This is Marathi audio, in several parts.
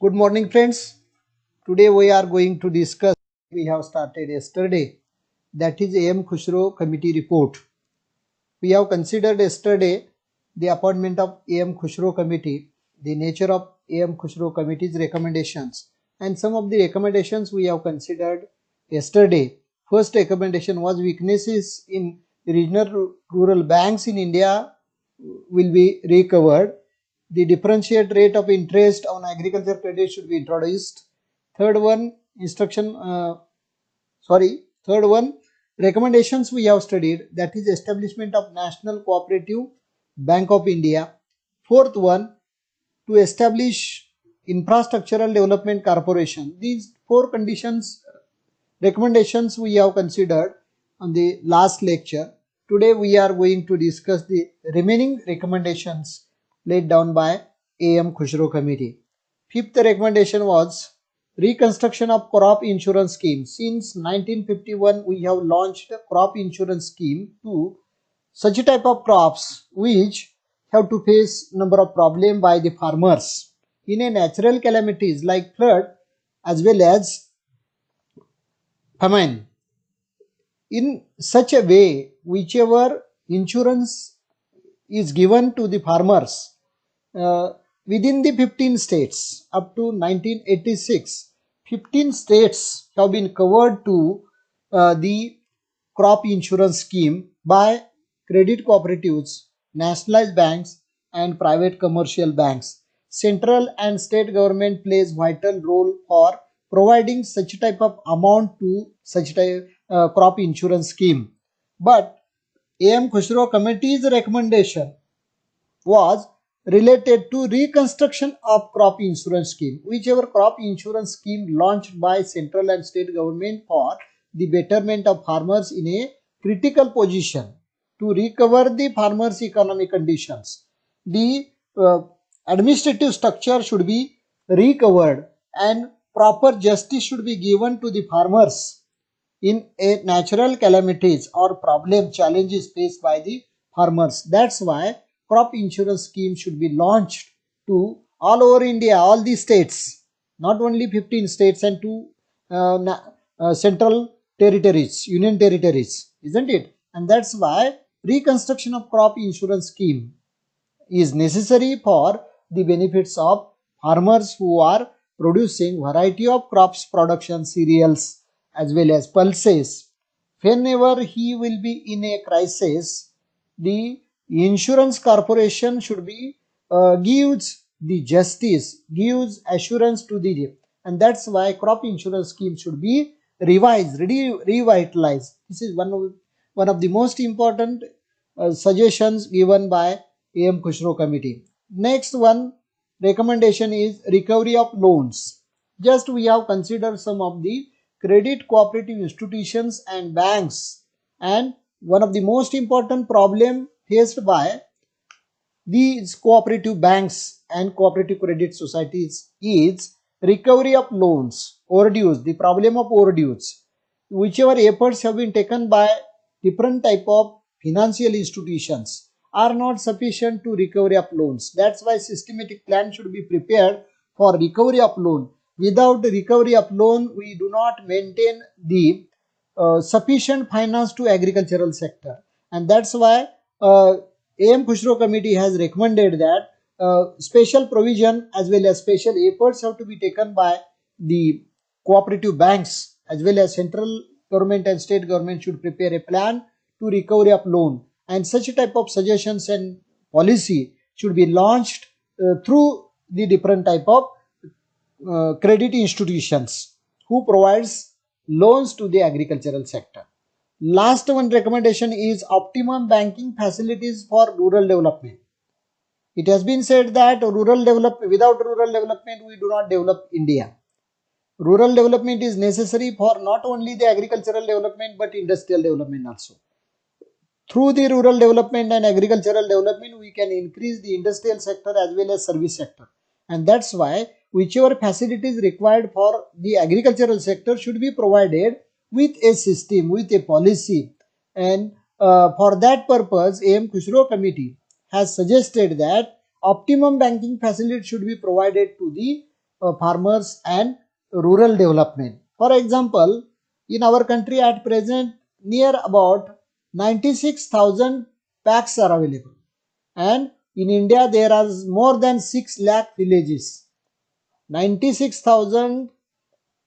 Good morning, friends. Today we are going to discuss we have started yesterday, that is A.M. Khushro Committee report. We have considered yesterday the appointment of A.M. Khushro Committee, the nature of A.M. Khushro Committee's recommendations, and some of the recommendations we have considered yesterday. First recommendation was weaknesses in regional rural banks in India will be recovered. The differentiate rate of interest on agriculture credit should be introduced. Third one, recommendations we have studied, that is establishment of National Cooperative Bank of India. Fourth one, to establish Infrastructural Development Corporation. These four recommendations we have considered on the last lecture. Today we are going to discuss the remaining recommendations laid down by A.M. Khushro Committee. Fifth recommendation was reconstruction of crop insurance scheme. Since 1951 we have launched a crop insurance scheme to such a type of crops which have to face number of problems by the farmers in a natural calamities like flood as well as famine. In such a way, whichever insurance is given to the farmers within the 15 states up to 1986, 15 states have been covered to the crop insurance scheme by credit cooperatives, nationalized banks and private commercial banks. Central and state government plays vital role for providing such type of amount to such type crop insurance scheme. But A.M. Khushro Committee's recommendation was related to reconstruction of crop insurance scheme. Whichever crop insurance scheme launched by central and state government for the betterment of farmers in a critical position to recover the farmers' economic conditions. The administrative structure should be recovered and proper justice should be given to the farmers in a natural calamities or problem challenges faced by the farmers. That's why crop insurance scheme should be launched to all over India, all the states, not only 15 states and two central territories, union territories, isn't it? And that's why reconstruction of crop insurance scheme is necessary for the benefits of farmers who are producing variety of crops production, cereals as well as pulses. Whenever he will be in a crisis, the insurance corporation should be gives the justice, gives assurance to the, and that's why crop insurance scheme should be revised, revitalized. This is one of the most important suggestions given by A.M. Khushro Committee. Next one recommendation is recovery of loans. Just we have considered some of the credit cooperative institutions and banks, and one of the most important problem faced by these cooperative banks and cooperative credit societies is recovery of loans, overdues, the problem of overdues. Whichever efforts have been taken by different type of financial institutions are not sufficient to recovery of loans. That's why systematic plan should be prepared for recovery of loan. Without recovery of loan, we do not maintain the sufficient finance to agricultural sector, and that's why A.M. Khushro Committee has recommended that special provision as well as special efforts have to be taken by the cooperative banks as well as central government and state government should prepare a plan to recovery of loan, and such type of suggestions and policy should be launched through the different type of credit institutions who provides loans to the agricultural sector. Last one recommendation is optimum banking facilities for rural development. It has been said that without rural development we do not develop India. Rural development is necessary for not only the agricultural development but industrial development also. Through the rural development and agricultural development, we can increase the industrial sector as well as service sector. And that's why whichever facilities required for the agricultural sector should be provided with a system, with a policy. And for that purpose, A.M. Khushro Committee has suggested that optimum banking facilities should be provided to the farmers and rural development. For example, in our country at present, near about 96,000 packs are available, and in India there are more than 6 lakh villages. 96,000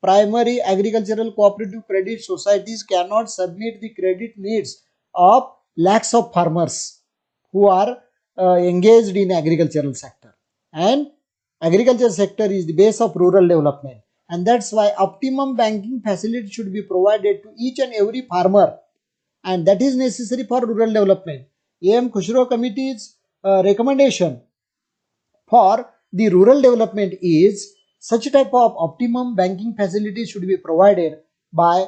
primary agricultural cooperative credit societies cannot submit the credit needs of lakhs of farmers who are engaged in agricultural sector, and agriculture sector is the base of rural development, and that's why optimum banking facility should be provided to each and every farmer, and that is necessary for rural development. AM Khusro Committee's recommendation for the rural development is such type of optimum banking facilities should be provided by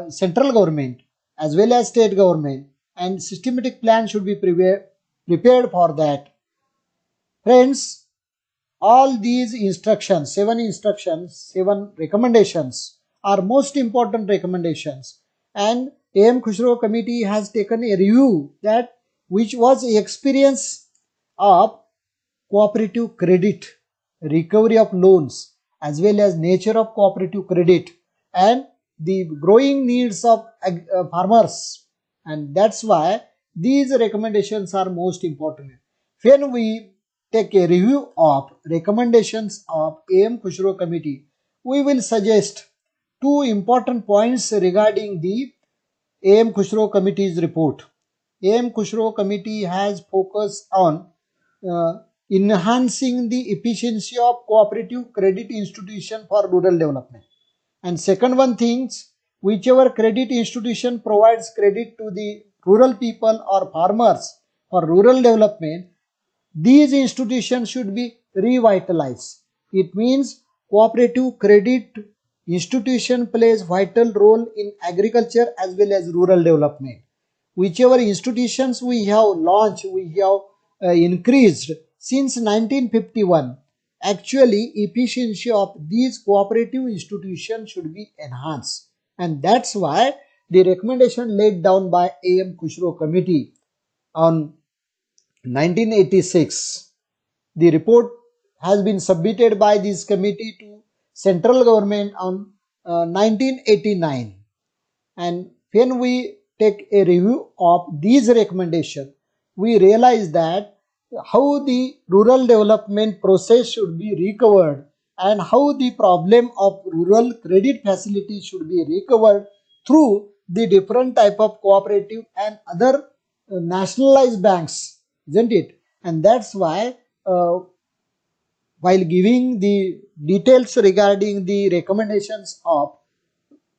central government as well as state government, and systematic plan should be prepared for that. Friends, all these instructions, 7 recommendations are most important recommendations, and AM Khusro Committee has taken a review that which was experience of cooperative credit, recovery of loans, as well as nature of cooperative credit and the growing needs of farmers, and that's why these recommendations are most important. When we take a review of recommendations of AM Khusro Committee, we will suggest 2 important points regarding the AM Khusro Committee's report. AM Khusro Committee has focused on enhancing the efficiency of cooperative credit institution for rural development. And second one thinks, whichever credit institution provides credit to the rural people or farmers for rural development, these institutions should be revitalized. It means cooperative credit institution plays vital role in agriculture as well as rural development. Whichever institutions we have launched, we have increased since 1951. Actually, efficiency of these cooperative institutions should be enhanced, and that's why the recommendation laid down by AM Khusro Committee on 1986. The report has been submitted by this committee to central government on 1989, and when we take a review of these recommendations, we realize that how the rural development process should be recovered and how the problem of rural credit facilities should be recovered through the different type of cooperative and other nationalized banks, isn't it? And that's why while giving the details regarding the recommendations of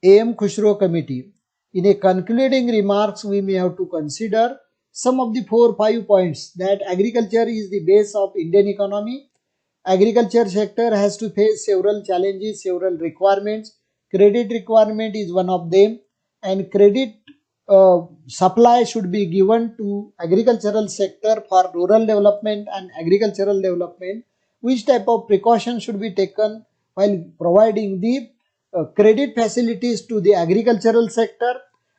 AM Khusro Committee, in a concluding remarks we may have to consider some of the 4-5 points that agriculture is the base of Indian economy. Agriculture sector has to face several challenges, several requirements. Credit requirement is one of them, and credit supply should be given to agricultural sector for rural development and agricultural development. Which type of precaution should be taken while providing the credit facilities to the agricultural sector,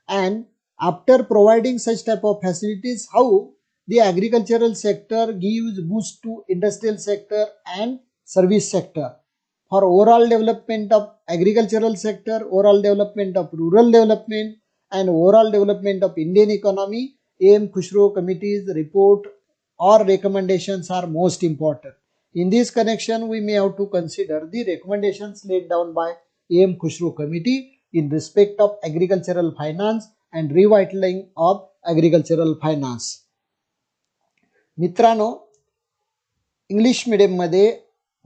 and after providing such type of facilities, how the agricultural sector gives boost to industrial sector and service sector. For overall development of agricultural sector, overall development of rural development, and overall development of Indian economy, AM Khusro Committee's report or recommendations are most important. In this connection, we may have to consider the recommendations laid down by AM Khusro Committee in respect of agricultural finance and revitalizing of agricultural finance. मित्रांनो, इंग्लिश मीडियम मध्ये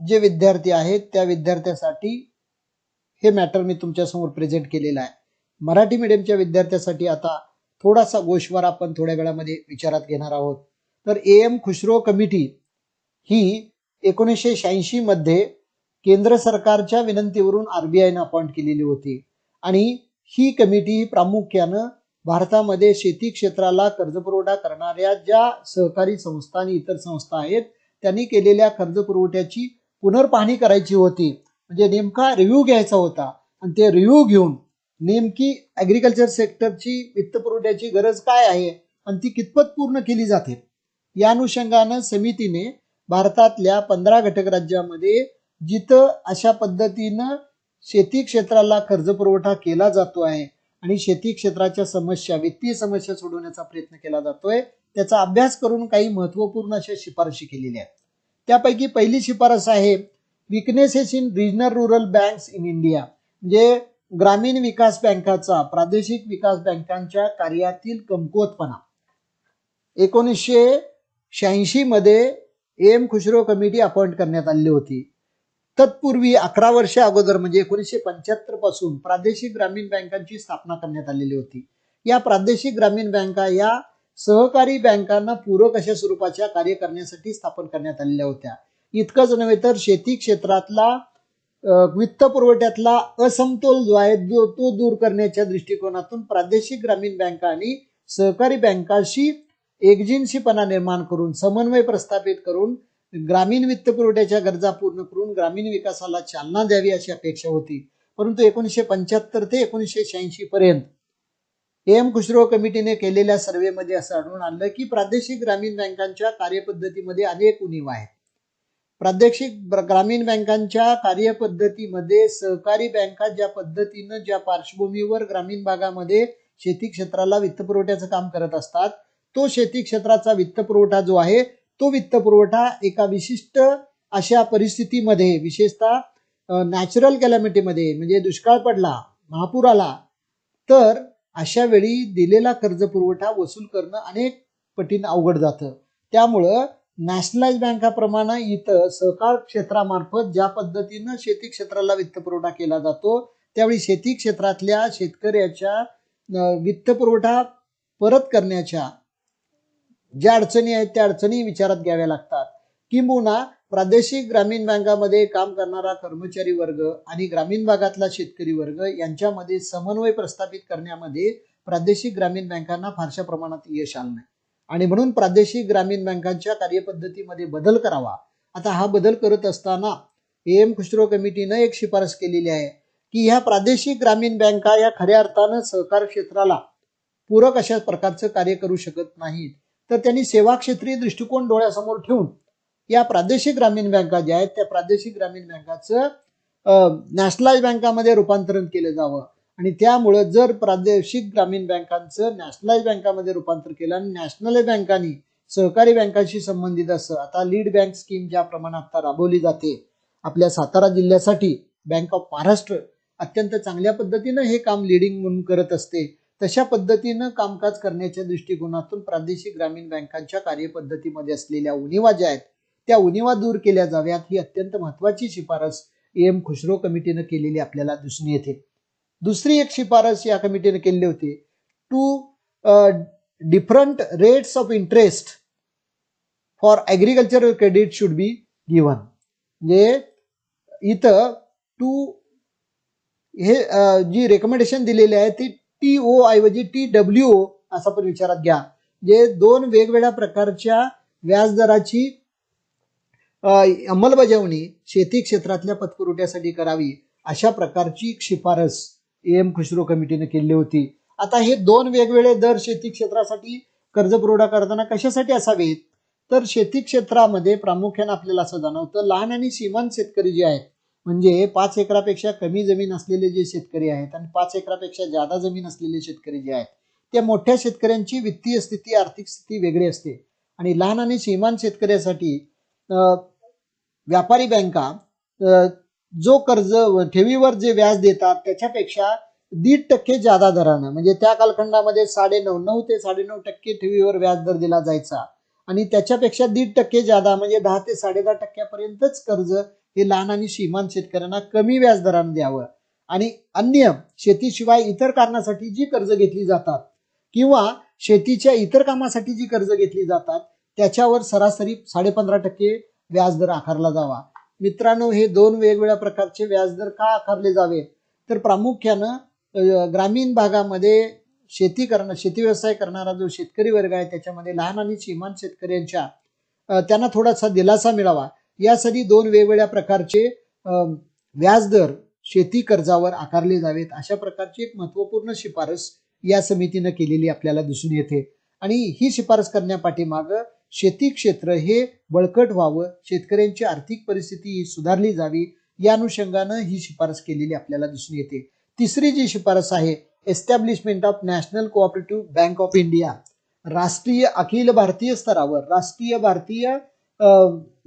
जे विद्यार्थी आहेत त्या विद्यार्थ्यांसाठी हे मॅटर मी तुमच्या समोर प्रेझेंट केलेला आहे. मराठी मीडियमच्या विद्यार्थ्यांसाठी आता थोडासा गोष्वार आपण थोड्या वेळामध्ये विचारात घेणार आहोत. तर AM खुशरो कमिटी ही 1986 मध्ये केंद्र सरकारच्या विनंतीवरून RBI ने अपॉइंट केलेली होती, आणि ही कमिटी प्रामुख्याने भारतामध्ये शेती क्षेत्राला कर्जपुरवठा करणाऱ्या ज्या सहकारी संस्था आणि इतर संस्था आहेत त्यांनी केलेल्या कर्जपुरवठ्याची पुनर्पाहणी करायची होती. म्हणजे नेमका रिव्ह्यू घ्यायचा होता, आणि ते रिव्ह्यू घेऊन नेमकी ॲग्रिकल्चर सेक्टरची वित्तपुरवठ्याची गरज काय आहे आणि ती कितपत पूर्ण केली जाते, या अनुषंगाने समितीने भारतातल्या 15 घटक राज्यांमध्ये जिथं अशा पद्धतीनं शेती क्षेत्राला कर्ज पुरवठा केला जातो आहे आणि शेती क्षेत्राच्या समस्या, वित्तीय समस्या सोडवण्याचा प्रयत्न केला जातोय, त्याचा अभ्यास करून काही महत्वपूर्ण अशा शिफारशी केलेल्या आहेत. त्यापैकी पहिली शिफारस आहे weaknesses in regional rural banks in India, म्हणजे ग्रामीण विकास बँकाचा, प्रादेशिक विकास बँकांच्या कार्यातील कमकुवतपणा. 1986 मध्ये एम खुसरो कमिटी अपॉइंट करण्यात आली होती. तत्पूर्वी 11 वर्ष अगोदर म्हणजे 1975 पासून प्रादेशिक ग्रामीण बँकांची स्थापना करण्यात आलेली होती. या प्रादेशिक ग्रामीण बँका या सहकारी बँकांना पूरक अशा स्वरूपाच्या कार्य करण्यासाठी स्थापन करण्यात आलेल्या होत्या. इतकंच नव्हे तर शेती क्षेत्रातला वित्त पुरवठ्यातला असमतोल जो आहे तो दूर करण्याच्या दृष्टिकोनातून प्रादेशिक ग्रामीण बँका आणि सहकारी बँकाशी एकजिनसीपणा निर्माण करून, समन्वय प्रस्थापित करून ग्रामीण वित्त पुरवठ्याच्या गरजा पूर्ण करून ग्रामीण विकासाला चालना द्यावी अशी अपेक्षा होती. परंतु 1975 ते 1986 पर्यंत एम खुसरो कमिटीने केलेल्या सर्व्हेमध्ये असं आढळून आलं की प्रादेशिक ग्रामीण बँकांच्या कार्यपद्धतीमध्ये अनेक उणीवा आहेत. प्रादेशिक ग्रामीण बँकांच्या कार्यपद्धतीमध्ये सहकारी बँका ज्या पद्धतीनं, ज्या पार्श्वभूमीवर ग्रामीण भागामध्ये शेती क्षेत्राला वित्त पुरवठ्याचं काम करत असतात, तो शेती क्षेत्राचा वित्त पुरवठा जो आहे तो वित्त पुरवठा एका विशिष्ट अशा परिस्थितीमध्ये, विशेषतः नॅचरल कॅलॅमिटीमध्ये, म्हणजे दुष्काळ पडला, महापूर आला, तर अशा वेळी दिलेला कर्ज पुरवठा वसूल करणं अनेक पटीने अवघड जातं. त्यामुळं नॅशनलाइज बँकाप्रमाणे इथं सहकार क्षेत्रामार्फत ज्या पद्धतीनं शेती क्षेत्राला वित्त पुरवठा केला जातो, त्यावेळी शेती क्षेत्रातल्या शेतकऱ्याच्या वित्त पुरवठा परत करण्याच्या ज्या अडचणी आहेत त्या अडचणी विचारात घ्याव्या लागतात. किंबहुना प्रादेशिक ग्रामीण बँकामध्ये काम करणारा कर्मचारी वर्ग आणि ग्रामीण भागातला शेतकरी वर्ग यांच्यामध्ये समन्वय प्रस्थापित करण्यामध्ये प्रादेशिक ग्रामीण बँकांना फारशा प्रमाणात यश आलं नाही आणि म्हणून प्रादेशिक ग्रामीण बँकांच्या कार्यपद्धतीमध्ये बदल करावा. आता हा बदल करत असताना एम खुसरो कमिटीनं एक शिफारस केलेली आहे की ह्या प्रादेशिक ग्रामीण बँका या खऱ्या अर्थानं सहकार क्षेत्राला पूरक अशा प्रकारचं कार्य करू शकत नाहीत, तर त्यांनी सेवा क्षेत्रीय दृष्टिकोन डोळ्यासमोर ठेवून या प्रादेशिक ग्रामीण बँका ज्या आहेत त्या प्रादेशिक ग्रामीण बँकाचं नॅशनलाइज बँकामध्ये रूपांतरण केलं जावं आणि त्यामुळं जर प्रादेशिक ग्रामीण बँकांचं नॅशनलाइज बँकामध्ये रूपांतर केलं आणि नॅशनलाइज बँकांनी सहकारी बँकांशी संबंधित असं, आता लीड बँक स्कीम ज्या प्रमाणात आता राबवली जाते आपल्या सातारा जिल्ह्यासाठी, बँक ऑफ महाराष्ट्र अत्यंत चांगल्या पद्धतीनं हे काम लीडिंग म्हणून करत असते, तशा पद्धतीनं कामकाज करण्याच्या दृष्टिकोनातून प्रादेशिक ग्रामीण बँकांच्या कार्यपद्धतीमध्ये असलेल्या उणीवा ज्या आहेत त्या उणीवा दूर केल्या जाव्यात, ही अत्यंत महत्वाची शिफारस एम खुसरो कमिटीनं केलेली आपल्याला दिसून येते. दुसरी एक शिफारस या कमिटीने केली होती, two different rates of interest for agricultural credit should be given. म्हणजे इथं हे जी रेकमेंडेशन दिलेली आहे ती TO ऐवजी TWO असा पण विचारात घ्या. जे दोन वेगवेगळ्या प्रकारच्या व्याजदराची अंमलबजावणी शेती क्षेत्रातल्या पतपुरवठ्यासाठी करावी अशा प्रकारची शिफारस एम खुसरो कमिटीने केली होती. आता हे दोन वेगवेगळे दर शेती क्षेत्रासाठी कर्ज पुरवठा करताना कशासाठी असावेत, तर शेती क्षेत्रामध्ये प्रामुख्याने आपल्याला असं जाणवतं लहान आणि सीमांत शेतकरी जे आहेत, म्हणजे 5 एकरापेक्षा कमी जमीन असलेले जे शेतकरी आहेत आणि 5 एकरापेक्षा जादा जमीन असलेले शेतकरी जे आहेत, त्या मोठ्या शेतकऱ्यांची वित्तीय स्थिती, आर्थिक स्थिती वेगळी असते आणि लहान आणि सीमांत शेतकऱ्यासाठी व्यापारी बँका जो कर्ज ठेवीवर जे व्याज देतात त्याच्यापेक्षा 1.5% जादा दरानं, म्हणजे त्या कालखंडामध्ये 9.5 ते 9.5% ठेवीवर व्याज दर दिला जायचा आणि त्याच्यापेक्षा 1.5% जादा म्हणजे 10 ते 10.5% पर्यंतच कर्ज हे लहान आणि सीमांत शेतकऱ्यांना कमी व्याज दरानं द्यावं आणि अन्य शेतीशिवाय इतर कारणासाठी जी कर्ज घेतली जातात किंवा शेतीच्या इतर कामासाठी जी कर्ज घेतली जातात त्याच्यावर सरासरी 15.5% व्याजदर आकारला जावा. मित्रांनो, हे दोन वेगवेगळ्या प्रकारचे व्याजदर का आकारले जावे, तर प्रामुख्यानं ग्रामीण भागामध्ये शेती व्यवसाय करणारा जो शेतकरी वर्ग आहे त्याच्यामध्ये लहान आणि सीमांत शेतकऱ्यांच्या त्यांना थोडासा दिलासा मिळावा यासाठी दोन वेगवेगळ्या प्रकारचे व्याजदर शेती कर्जावर आकारले जावेत अशा प्रकारची एक महत्वपूर्ण शिफारस या समितीनं केलेली आपल्याला दिसून येते. आणि ही शिफारस करण्यापाठीमागं शेती क्षेत्र हे बळकट व्हावं, शेतकऱ्यांची आर्थिक परिस्थिती ही सुधारली जावी, या अनुषंगानं ही शिफारस केलेली आपल्याला दिसून येते. तिसरी जी शिफारस आहे, establishment of national cooperative bank of India, राष्ट्रीय अखिल भारतीय स्तरावर राष्ट्रीय भारतीय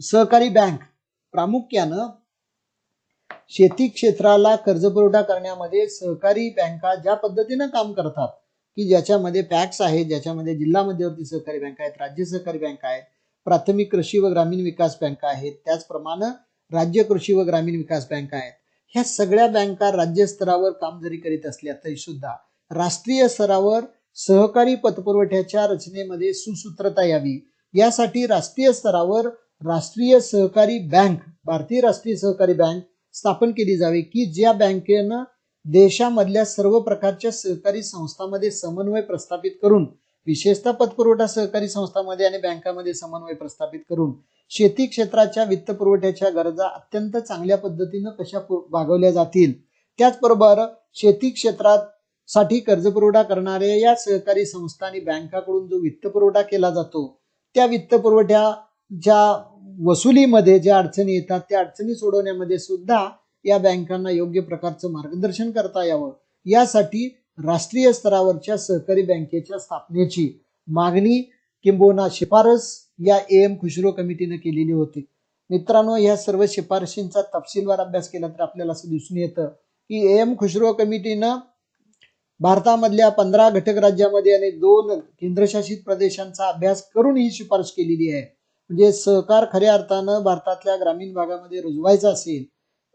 सहकारी बँक प्रामुख्यानं शेती क्षेत्राला कर्जपुरवठा करण्यामध्ये सहकारी बँका ज्या पद्धतीनं काम करतात की ज्याच्यामध्ये पॅक्स आहे, ज्याच्यामध्ये जिल्हा मध्यवर्ती सहकारी बँका आहेत, राज्य सहकारी बँका आहेत, प्राथमिक कृषी व ग्रामीण विकास बँका आहेत, त्याचप्रमाणे राज्य कृषी व ग्रामीण विकास बँका आहेत. ह्या सगळ्या बँका राज्य स्तरावर काम जरी करीत असल्या तरी सुद्धा राष्ट्रीय स्तरावर सहकारी पतपुरवठ्याच्या रचनेमध्ये सुसूत्रता यावी यासाठी राष्ट्रीय स्तरावर राष्ट्रीय सहकारी बँक, भारतीय राष्ट्रीय सहकारी बँक स्थापन केली जावी की ज्या बँकेनं देशामधल्या सर्व प्रकारच्या सहकारी संस्थांमध्ये समन्वय प्रस्थापित करून, विशेषतः पतपुरवठा सहकारी संस्थांमध्ये आणि बँकांमध्ये समन्वय प्रस्थापित करून शेती क्षेत्राच्या वित्त पुरवठ्याच्या गरजा अत्यंत चांगल्या पद्धतीनं कशा भागवल्या जातील, त्याचबरोबर शेती क्षेत्रात साठी कर्जपुरवठा करणाऱ्या या सहकारी संस्था आणि बँकाकडून जो वित्त पुरवठा केला जातो त्या वित्त पुरवठ्याच्या वसुलीमध्ये ज्या अडचणी येतात त्या अडचणी सोडवण्यामध्ये सुद्धा या बँकांना योग्य प्रकारचं मार्गदर्शन करता यावं यासाठी राष्ट्रीय स्तरावरच्या सहकारी बँकेच्या स्थापनेची मागणी किंबहुना शिफारस या AM खुशरो कमिटीने केलेली होती. मित्रांनो, या सर्व शिफारशींचा तपशीलवार अभ्यास केला तर आपल्याला असं दिसून येतं की AM खुशरो कमिटीनं भारतामधल्या 15 घटक राज्यामध्ये आणि 2 केंद्रशासित प्रदेशांचा अभ्यास करून ही शिफारस केलेली आहे. म्हणजे सहकार खऱ्या अर्थानं भारतातल्या ग्रामीण भागामध्ये रुजवायचा असेल,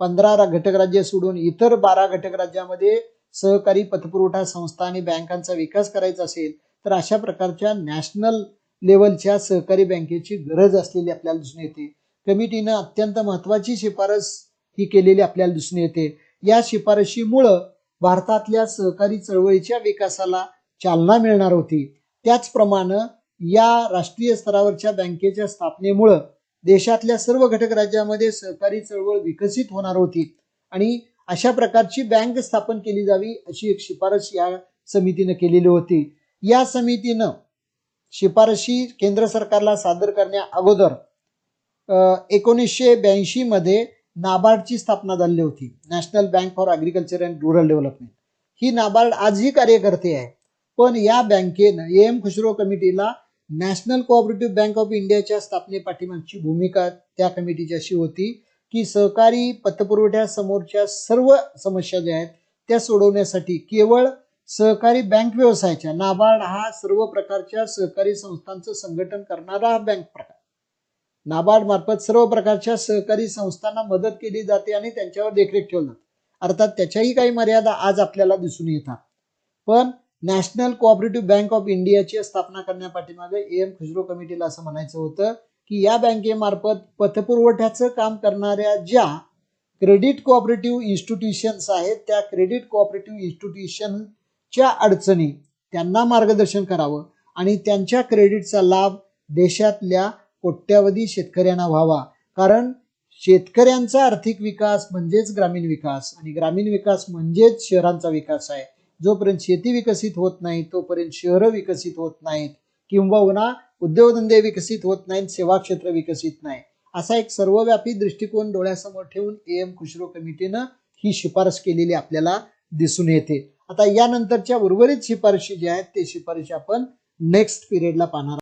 15 घटक राज्य सोडून इतर 12 घटक राज्यामध्ये सहकारी पतपुरवठा संस्था आणि बँकांचा विकास करायचा असेल तर अशा प्रकारच्या नॅशनल लेवलच्या सहकारी बँकेची गरज असलेली आपल्याला दिसून येते. कमिटीनं अत्यंत महत्वाची शिफारस ही केलेली आपल्याला दिसून येते. या शिफारशीमुळं भारतातल्या सहकारी चळवळीच्या विकासाला चालना मिळणार होती. त्याचप्रमाणे या राष्ट्रीय स्तरावरच्या बँकेच्या स्थापनेमुळं देशातल्या सर्व घटक राज्यामध्ये सहकारी चळवळ विकसित होणार होती आणि अशा प्रकारची बँक स्थापन केली जावी अशी एक शिफारस या समितीनं केलेली होती. या समितीनं शिफारशी केंद्र सरकारला सादर करण्या अगोदर 1982 मध्ये नाबार्डची स्थापना झाली होती, national bank for agriculture and rural development. ही नाबार्ड आजही कार्य करते आहे, पण या बँकेनं AM खुशरो कमिटीला नॅशनल कोऑपरेटिव्ह बँक ऑफ इंडियाच्या स्थापनेपाठीमागची भूमिका त्या कमिटीची अशी होती की सहकारी पतपुरवठ्या समोरच्या सर्व समस्या ज्या आहेत त्या सोडवण्यासाठी केवळ सहकारी बँक व्यवसायाच्या, नाबार्ड हा सर्व प्रकारच्या सहकारी संस्थांचं संघटन करणारा बँक प्रकार, नाबार्ड मार्फत सर्व प्रकारच्या सहकारी संस्थांना मदत केली जाते आणि त्यांच्यावर देखरेख ठेवली जाते. अर्थात त्याच्याही काही मर्यादा आज आपल्याला दिसून येतात, पण नॅशनल कोऑपरेटिव्ह बँक ऑफ इंडियाची स्थापना करण्यापाठीमागे AM खुशरो कमिटीला असं म्हणायचं होतं की या बँकेमार्फत पतपुरवठ्याचं काम करणाऱ्या ज्या क्रेडिट कोऑपरेटिव्ह इन्स्टिट्यूशन्स आहेत त्या क्रेडिट कोऑपरेटिव्ह इन्स्टिट्यूशनच्या अडचणी त्यांना मार्गदर्शन करावं आणि त्यांच्या क्रेडिटचा लाभ देशातल्या कोट्यावधी शेतकऱ्यांना व्हावा. कारण शेतकऱ्यांचा आर्थिक विकास म्हणजेच ग्रामीण विकास आणि ग्रामीण विकास म्हणजेच शहरांचा विकास आहे. जोपर्यंत शेती विकसित होत नाही तोपर्यंत शहरं विकसित होत नाहीत किंबहुना उद्योगधंदे विकसित होत नाहीत, सेवा क्षेत्र विकसित नाही. असा एक सर्वव्यापी दृष्टिकोन डोळ्यासमोर ठेवून AM खुशरो कमिटीनं ही शिफारस केलेली आपल्याला दिसून येते. आता यानंतरच्या उर्वरित शिफारशी ज्या आहेत ते शिफारशी आपण नेक्स्ट पिरियडला पाहणार